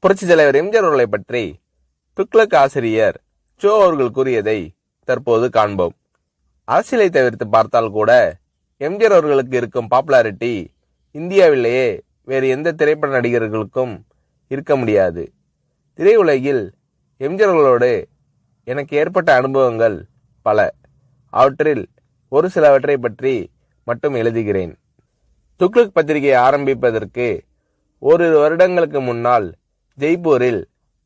புரட்சி தலைவர் எம்ஜிஆர் அவர்களை பற்றி துக்ளக் ஆசிரியர் சோ அவர்கள் கூறியதை தற்போது காண்போம். அரசியலை தவிர்த்து பார்த்தால் கூட எம்ஜிஆர் அவர்களுக்கு இருக்கும் பாப்புலாரிட்டி இந்தியாவிலேயே வேறு எந்த திரைப்பட நடிகர்களுக்கும் இருக்க முடியாது. திரையுலகில் எம்ஜிஆர் அவர்களோடு எனக்கு ஏற்பட்ட அனுபவங்கள் பல. அவற்றில் ஒரு சிலவற்றை பற்றி மட்டும் எழுதுகிறேன். துக்ளக் பத்திரிகை ஆரம்பிப்பதற்கு ஓரிரு வருடங்களுக்கு முன்னால் ஜெய்ப்பூரில்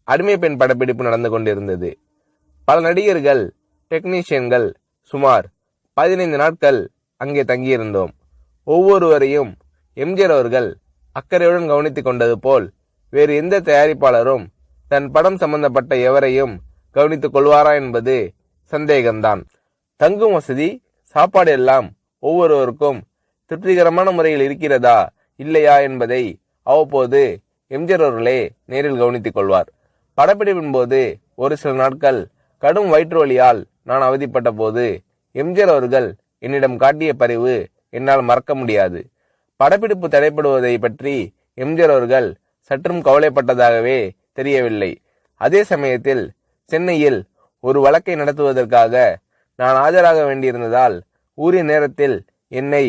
அடிமை பெண் படப்பிடிப்பு நடந்து கொண்டிருந்தது. பல நடிகர்கள், டெக்னீஷியன்கள் சுமார் 15 நாட்கள் அங்கே தங்கியிருந்தோம். ஒவ்வொருவரையும் எம்ஜிஆர் அவர்கள் அக்கறையுடன் கவனித்துக் கொண்டது போல் வேறு எந்த தயாரிப்பாளரும் தன் படம் சம்பந்தப்பட்ட எவரையும் கவனித்துக் கொள்வாரா என்பது சந்தேகம்தான். தங்கும் வசதி, சாப்பாடு எல்லாம் ஒவ்வொருவருக்கும் திருப்திகரமான முறையில் இருக்கிறதா இல்லையா என்பதை அவ்வப்போது எம்ஜிஆர் அவர்களே நேரில் கவனித்துக் கொள்வார். படப்பிடிப்பின் போது ஒரு சில நாட்கள் கடும் வயிற்று வலியால் நான் அவதிப்பட்ட போது எம்ஜிஆர் அவர்கள் என்னிடம் காட்டிய பரிவு என்னால் மறக்க முடியாது. படப்பிடிப்பு தடைப்படுவதை பற்றி எம்ஜிஆர் அவர்கள் சற்றும் கவலைப்பட்டதாகவே தெரியவில்லை. அதே சமயத்தில் சென்னையில் ஒரு வழக்கை நடத்துவதற்காக நான் ஆஜராக வேண்டியிருந்ததால் உரிய நேரத்தில் என்னை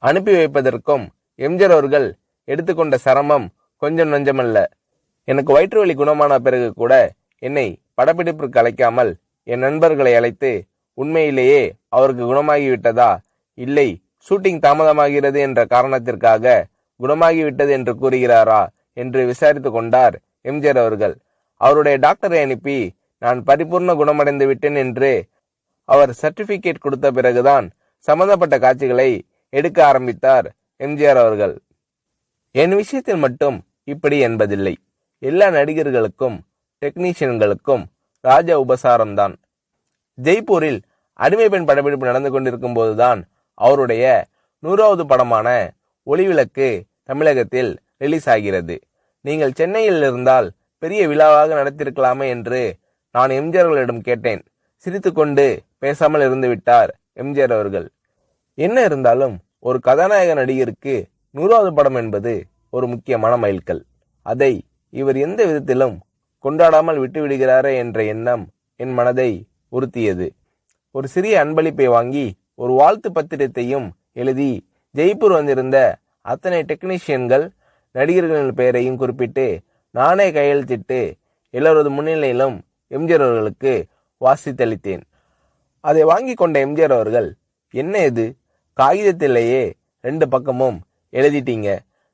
அனுப்பி வைப்பதற்கும் எம்ஜிஆர் அவர்கள் எடுத்துக்கொண்ட சிரமம் கொஞ்சம் நஞ்சமல்ல. எனக்கு வயிற்று வலி குணமான பிறகு கூட என்னை படப்பிடிப்பிற்கு அழைக்காமல் என் நண்பர்களை அழைத்து உண்மையிலேயே அவருக்கு குணமாகிவிட்டதா, இல்லை ஷூட்டிங் தாமதமாகிறது என்ற காரணத்திற்காக குணமாகிவிட்டது என்று கூறுகிறாரா என்று விசாரித்து கொண்டார் எம்ஜிஆர் அவர்கள். அவருடைய டாக்டரை அனுப்பி நான் பரிபூர்ண குணமடைந்து விட்டேன் என்று அவர் சர்டிபிகேட் கொடுத்த பிறகுதான் சம்பந்தப்பட்ட காட்சிகளை எடுக்க ஆரம்பித்தார் எம்ஜிஆர் அவர்கள். என் விஷயத்தில் மட்டும் இப்படி என்பதில்லை. எல்லா நடிகர்களுக்கும் டெக்னீஷியன்களுக்கும் ராஜ உபசாரம்தான். ஜெய்ப்பூரில் அடிமை பெண் படப்பிடிப்பு நடந்து கொண்டிருக்கும் போதுதான் அவருடைய 100வது படமான ஒளிவிளக்கு தமிழகத்தில் ரிலீஸ் ஆகிறது. நீங்கள் சென்னையில் இருந்தால் பெரிய விழாவாக நடத்திருக்கலாமே என்று நான் எம்ஜிஆர் அவர்களிடம் கேட்டேன். சிரித்துக்கொண்டு பேசாமல் இருந்து விட்டார் எம்ஜிஆர் அவர்கள். என்ன இருந்தாலும் ஒரு கதாநாயக நடிகருக்கு 100வது படம் என்பது ஒரு முக்கியமான மைல்கல். அதை இவர் எந்த விதத்திலும் கொண்டாடாமல் விட்டுவிடுகிறாரே என்ற எண்ணம் என் மனதை உறுத்தியது. ஒரு சிறிய அன்பளிப்பை வாங்கி ஒரு வாழ்த்து பத்திரத்தையும் எழுதி ஜெய்ப்பூர் வந்திருந்த அத்தனை டெக்னீஷியன்கள், நடிகர்களின் பெயரையும் குறிப்பிட்டு நானே கையெழுத்திட்டு எல்லோரது முன்னிலையிலும் எம்ஜிஆர் அவர்களுக்கு வாசித்தளித்தேன். அதை வாங்கி கொண்ட எம்ஜிஆர் அவர்கள், என்ன இது, காகிதத்திலேயே 2 பக்கமும் எழுதிட்டீங்க,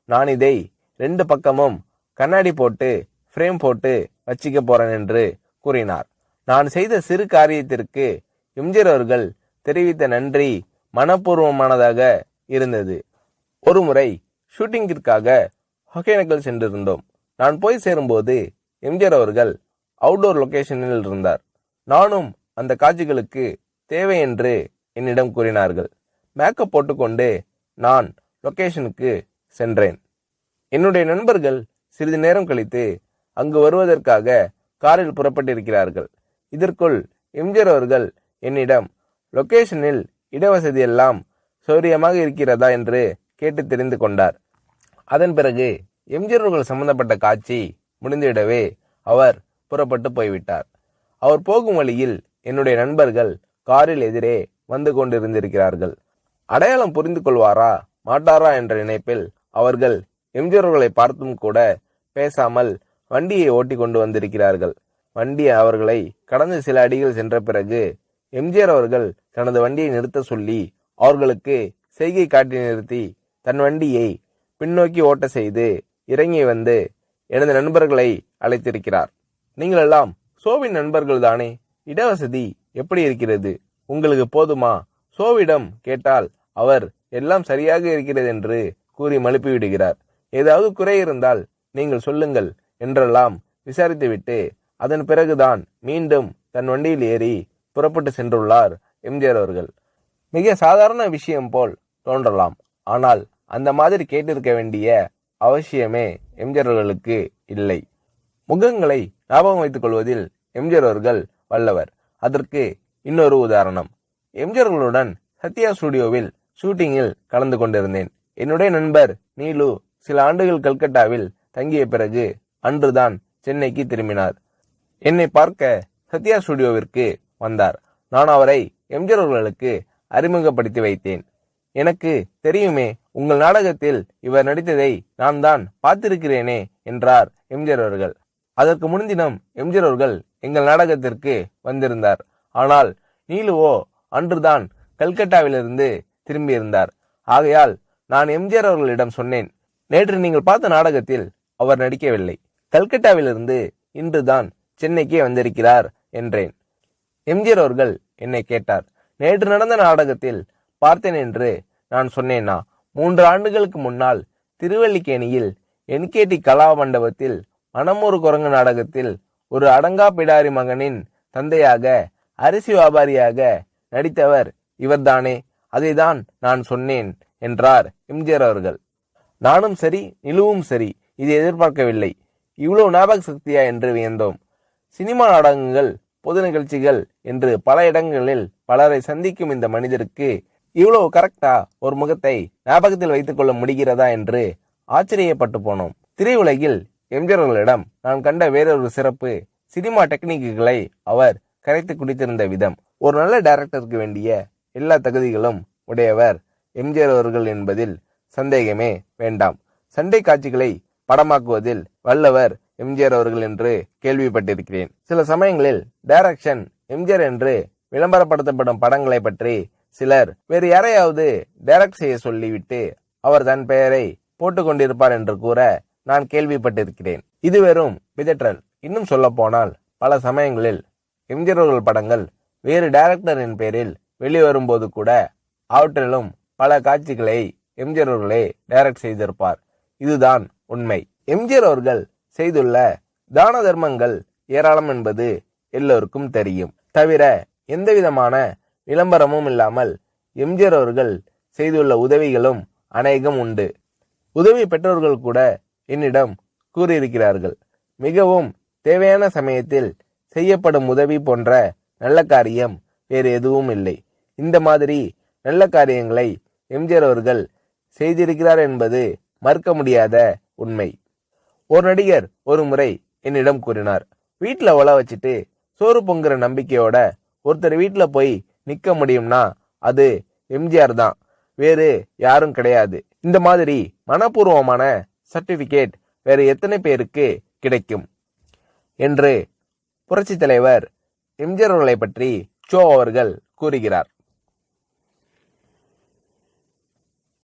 நான் இதை 2 பக்கமும் கண்ணாடி போட்டு ஃப்ரேம் போட்டு வச்சிக்க போறேன் என்று கூறினார். நான் செய்த சிறு காரியத்திற்கு எம்ஜிஆர் அவர்கள் தெரிவித்த நன்றி மனப்பூர்வமானதாக இருந்தது. ஒரு முறை ஷூட்டிங்கிற்காக ஒகேனக்கல் சென்றிருந்தோம். நான் போய் சேரும்போது எம்ஜிஆர் அவர்கள் அவுட்டோர் லொகேஷனில் இருந்தார். நானும் அந்த காட்சிகளுக்கு தேவை என்று என்னிடம் கூறினார்கள். மேக்கப் போட்டுக்கொண்டு நான் லொகேஷனுக்கு சென்றேன். என்னுடைய நண்பர்கள் சிறிது நேரம் கழித்து அங்கு வருவதற்காக காரில் புறப்பட்டிருக்கிறார்கள். இதற்குள் எம்ஜிஆர் அவர்கள் என்னிடம் லொகேஷனில் இடவசதி எல்லாம் சௌரியமாக இருக்கிறதா என்று கேட்டு தெரிந்து கொண்டார். அதன் பிறகு எம்ஜிஆர் அவர்கள் சம்பந்தப்பட்ட காட்சி முடிந்துவிடவே அவர் புறப்பட்டு போய்விட்டார். அவர் போகும் வழியில் என்னுடைய நண்பர்கள் காரில் எதிரே வந்து கொண்டிருந்திருக்கிறார்கள். அடையாளம் புரிந்து கொள்வாரா மாட்டாரா என்ற நினைப்பில் அவர்கள் எம்ஜிஆர் அவர்களை பார்த்தும் கூட பேசாமல் வண்டியை ஓட்டி கொண்டு வந்திருக்கிறார்கள். வண்டி அவர்களை கடந்து சில அடிகள் சென்ற பிறகு எம்ஜிஆர் அவர்கள் தனது வண்டியை நிறுத்த சொல்லி அவர்களுக்கு செய்கை காட்டி நிறுத்தி தன் வண்டியை பின்னோக்கி ஓட்ட செய்து இறங்கி வந்து எனது நண்பர்களை அழைத்திருக்கிறார். நீங்கள் எல்லாம் சோவின் நண்பர்கள் தானே, இடவசதி எப்படி இருக்கிறது, உங்களுக்கு போதுமா? சோவிடம் கேட்டால் அவர் எல்லாம் சரியாக இருக்கிறது என்று கூறி மழுப்பி விடுகிறார். ஏதாவது குறை இருந்தால் நீங்கள் சொல்லுங்கள் என்றெல்லாம் விசாரித்துவிட்டு அதன் பிறகுதான் மீண்டும் தன் வண்டியில் ஏறி புறப்பட்டு சென்றுள்ளார் எம்ஜிஆர் அவர்கள். மிக சாதாரண விஷயம் போல் தோன்றலாம், ஆனால் அந்த மாதிரி கேட்டிருக்க வேண்டிய அவசியமே எம்ஜிஆர் அவர்களுக்கு இல்லை. முகங்களை ஞாபகம் வைத்துக் கொள்வதில் எம்ஜிஆர் அவர்கள் வல்லவர். அதற்கு இன்னொரு உதாரணம். எம்ஜிஆர் அவர்களுடன் சத்யா ஸ்டுடியோவில் ஷூட்டிங்கில் கலந்து கொண்டிருந்தேன். என்னுடைய நண்பர் நீலு சில ஆண்டுகள் கல்கட்டாவில் தங்கிய பிறகு அன்றுதான் சென்னைக்கு திரும்பினார். என்னை பார்க்க சத்யா ஸ்டுடியோவிற்கு வந்தார். நான் அவரை எம்ஜிஆர் அவர்களுக்கு அறிமுகப்படுத்தி வைத்தேன். எனக்கு தெரியுமே, உங்கள் நாடகத்தில் இவர் நடித்ததை நான் தான் பார்த்திருக்கிறேனே என்றார் எம்ஜிஆர் அவர்கள். அதற்கு முன்தினம் எம்ஜிஆர் அவர்கள் எங்கள் நாடகத்திற்கு வந்திருந்தார். ஆனால் நீலுவோ அன்றுதான் கல்கட்டாவிலிருந்து திரும்பியிருந்தார். ஆகையால் நான் எம்ஜிஆர் அவர்களிடம் சொன்னேன், நேற்று நீங்கள் பார்த்த நாடகத்தில் அவர் நடிக்கவில்லை. கல்கட்டாவிலிருந்து இன்றுதான் சென்னைக்கே வந்திருக்கிறார் என்றேன். எம்ஜிஆர் அவர்கள் என்னை கேட்டார், நேற்று நடந்த நாடகத்தில் பார்த்தேன் என்று நான் சொன்னேனா? 3 ஆண்டுகளுக்கு முன்னால் திருவல்லிக்கேணியில் என்கேடி கலா மண்டபத்தில் மனமொரு குரங்கு நாடகத்தில் ஒரு அடங்கா பிடாரி மகனின் தந்தையாக அரிசி வியாபாரியாக நடித்தவர் இவர்தானே, அதைதான் நான் சொன்னேன் என்றார் எம்ஜிஆர் அவர்கள். நானும் சரி, நிலுவும் சரி, இதை எதிர்பார்க்கவில்லை. இவ்வளவு ஞாபக சக்தியா என்று வியந்தோம். சினிமா நாடகங்கள், பொது நிகழ்ச்சிகள் என்று பல இடங்களில் பலரை சந்திக்கும் இந்த மனிதருக்கு இவ்வளவு கரெக்டா ஒரு முகத்தை ஞாபகத்தில் வைத்துக் கொள்ள முடிகிறதா என்று ஆச்சரியப்பட்டு போனோம். திரையுலகில் எம்ஜிஆர் அவர்களிடம் நான் கண்ட வேறொரு சிறப்பு, சினிமா டெக்னிக்குகளை அவர் கரைத்து குடித்திருந்த விதம். ஒரு நல்ல டைரக்டருக்கு வேண்டிய எல்லா தகுதிகளும் உடையவர் எம்ஜிஆர் அவர்கள் என்பதில் சந்தேகமே வேண்டாம். சண்டை காட்சிகளை படமாக்குவதில் வல்லவர் எம்ஜிஆர் அவர்கள் என்று கேள்விப்பட்டிருக்கிறேன். சில சமயங்களில் டைரக்ஷன் எம்ஜிஆர் என்று விளம்பரப்படுத்தப்படும் படங்களை பற்றி சிலர் வேறு யாரையாவது டைரக்ட் செய்ய சொல்லிவிட்டு அவர் தன் பெயரை போட்டுக் கொண்டிருப்பார் என்று கூற நான் கேள்விப்பட்டிருக்கிறேன். இது வெறும் பிதற்றல். இன்னும் சொல்ல போனால் பல சமயங்களில் எம்ஜிஆர் அவர்கள் படங்கள் வேறு டைரக்டரின் பெயரில் வெளிவரும்போது கூட அவற்றிலும் பல காட்சிகளை எம்ஜிஆர் அவர்களே டைரக்ட் செய்திருப்பார். இதுதான் உண்மை. எம்ஜிஆர் அவர்கள் செய்துள்ள தான தர்மங்கள் ஏராளம் என்பது எல்லோருக்கும் தெரியும். தவிர எந்தவிதமான விளம்பரமும் இல்லாமல் எம்ஜிஆர் அவர்கள் செய்துள்ள உதவிகளும் அநேகம் உண்டு. உதவி பெற்றோர்கள் கூட என்னிடம் கூறியிருக்கிறார்கள். மிகவும் தேவையான சமயத்தில் செய்யப்படும் உதவி போன்ற நல்ல காரியம் வேறு எதுவும் இல்லை. இந்த மாதிரி நல்ல காரியங்களை எம்ஜிஆர் அவர்கள் செய்திருக்கிறார் என்பது மறுக்க முடியாத உண்மை. ஒரு நடிகர் ஒரு முறை என்னிடம் கூறினார், வீட்டுல ஒல வச்சுட்டு சோறு பொங்குற நம்பிக்கையோட ஒருத்தர் வீட்டுல போய் நிக்க முடியும்னா அது எம்ஜிஆர் தான், வேறு யாரும் கிடையாது. இந்த மாதிரி மனப்பூர்வமான சர்டிபிகேட் வேறு எத்தனை பேருக்கு கிடைக்கும் என்று புரட்சி தலைவர் எம்ஜிஆர் அவர்களை பற்றி சோ அவர்கள் கூறுகிறார்.